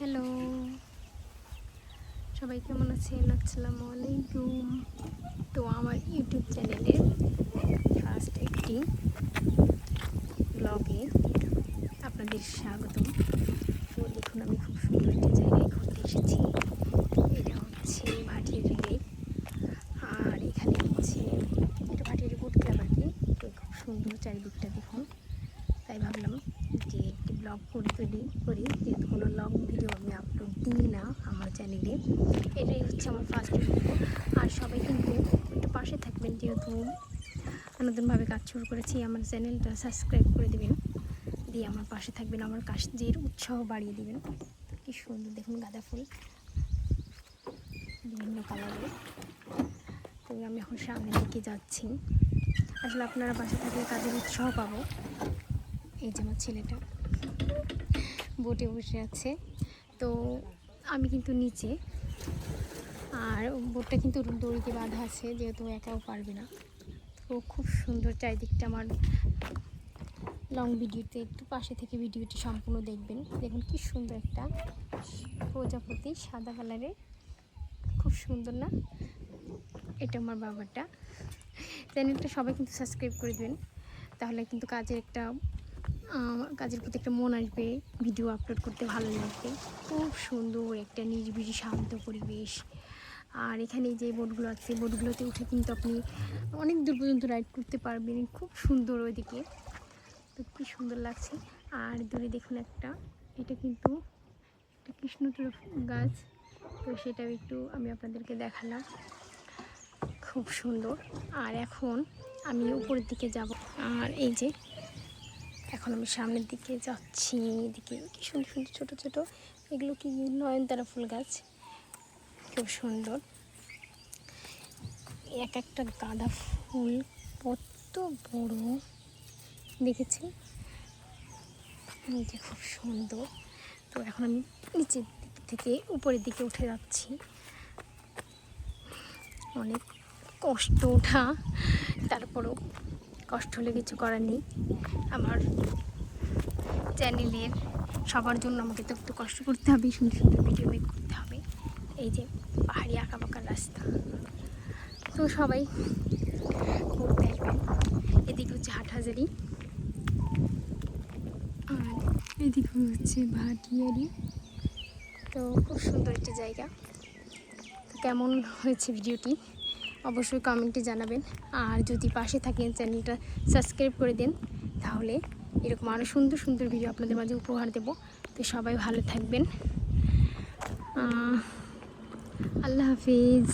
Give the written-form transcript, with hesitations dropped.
Hello, সবাই কেমন আছেন? আসসালামু আলাইকুম। তো আমার ইউটিউব চ্যানেলের ফার্স্ট একটি ব্লগে আপনাদের স্বাগতম। তো দেখুন, আমি খুব সুন্দর একটি জায়গায় ঘুরতে এসেছি। এটা হচ্ছে ভাটিয়ারি লেক, আর এখানে হচ্ছে এটা ভাটিয়ারি বোট ক্লাব আর কি। তো খুব সুন্দর চারিদিকটা দেখুন, তাই ভাবলাম যে একটি ব্লগ তৈরি করি, যেহেতু কোনো লং ভিডিও আমি আপলোড দিই না আমার চ্যানেলে। এটাই হচ্ছে আমার ফার্স্ট ভিডিও। আর সবাই কিন্তু একটু পাশে থাকবেন, যেহেতু নতুনভাবে কাজ শুরু করেছি। আমার চ্যানেলটা সাবস্ক্রাইব করে দেবেন, দিয়ে আমার পাশে থাকবেন, আমার কাজের উৎসাহ বাড়িয়ে দেবেন। কি সুন্দর দেখুন, গাঁদা ফুল বিভিন্ন কালারের। তো আমি এখন সামনের দিকে যাচ্ছি। আসলে আপনারা পাশে থাকলে কাজের উৎসাহ পাবো। এই যে আমার ছেলেটা বোটে বসে আছে, তো আমি কিন্তু নিচে, আর বোটটা কিন্তু দড়িতে বাঁধা আছে, যেহেতু একাও পারবে না। তো খুব সুন্দর চারিদিকটা। আমার লং ভিডিওতে একটু পাশে থেকে ভিডিওটি সম্পূর্ণ দেখবেন। দেখুন কি সুন্দর একটা প্রজাপতি, সাদা কালারের, খুব সুন্দর না? এটা আমার বাবাটা। চ্যানেলটা সবাই কিন্তু সাবস্ক্রাইব করে দেবেন, তাহলে কিন্তু কাজের প্রতি একটা মন আসবে, ভিডিও আপলোড করতে ভালো লাগবে। খুব সুন্দর একটা নিরিবিলি শান্ত পরিবেশ। আর এখানে যে বোটগুলো আছে, বোটগুলোতে উঠে কিন্তু আপনি অনেক দূর পর্যন্ত রাইড করতে পারবেন। খুব সুন্দর ওইদিকে, তো কী সুন্দর লাগছে। আর দূরে দেখুন এটা কিন্তু একটা কৃষ্ণচূড়া গাছ, তো সেটাও একটু আমি আপনাদেরকে দেখালাম। খুব সুন্দর। আর এখন আমি উপরের দিকে যাব, আর এই যে এখন আমি সামনের দিকে যাচ্ছি। এদিকে কি সুন্দর সুন্দর ছোটো ছোটো, এগুলো কি নয়নতারা ফুল গাছ, খুব সুন্দর। এক একটা গাঁদা ফুল কত বড় দেখেছি, এই যে খুব সুন্দর। তো এখন আমি নিচের দিক থেকে উপরের দিকে উঠে যাচ্ছি। অনেক কষ্ট ওঠা, তারপরেও কষ্ট হলে কিছু করার নেই। আমার চ্যানেলের সবার জন্য আমাকে তো একটু কষ্ট করতে হবে, সুন্দর সুন্দর ভিডিও মেক করতে হবে। এই যে পাহাড়ি আঁকা বাঁকা রাস্তা, তো সবাই ঘুরতে আসবেন। এদিকে হচ্ছে হাটহাজারি, আর এদিকে হচ্ছে ভাটিয়ারি। তো খুব সুন্দর একটি জায়গা। তো কেমন হয়েছে ভিডিওটি অবশ্যই কমেন্টে জানাবেন। আর যদি পাশে থাকেন, চ্যানেলটা সাবস্ক্রাইব করে দেন, তাহলে এরকম আরও সুন্দর সুন্দর ভিডিও আপনাদের মাঝে উপহার দেব। তো সবাই ভালো থাকবেন। আল্লাহ হাফিজ।